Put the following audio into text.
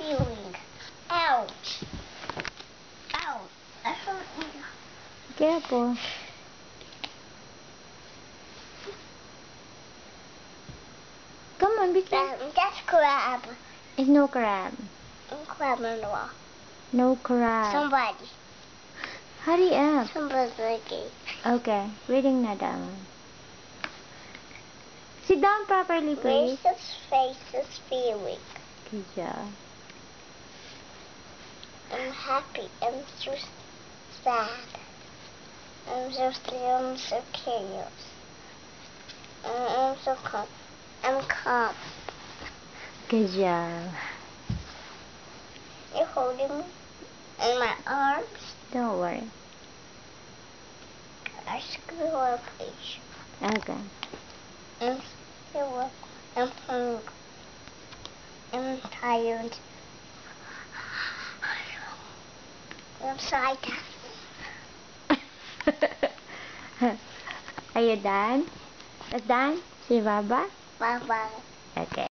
feeling. Ouch. Ouch. That hurt me. Careful. Come on, be careful. That's crab. It's no crab. Crab in the wall. No crab. Somebody. Hurry up. Somebody's looking. Okay, reading na down. Sit down properly, please. Racist faces feeling. Good job. I'm happy. I'm so sad. I'm so still. I'm so curious. I'm so calm. I'm calm. Good job. You're holding me in my arms. Don't worry. I screw up, please. Okay. I'm still up. I'm hungry. I'm tired. I'm excited. Are you done? That's done? See Baba? Bye bye. Okay.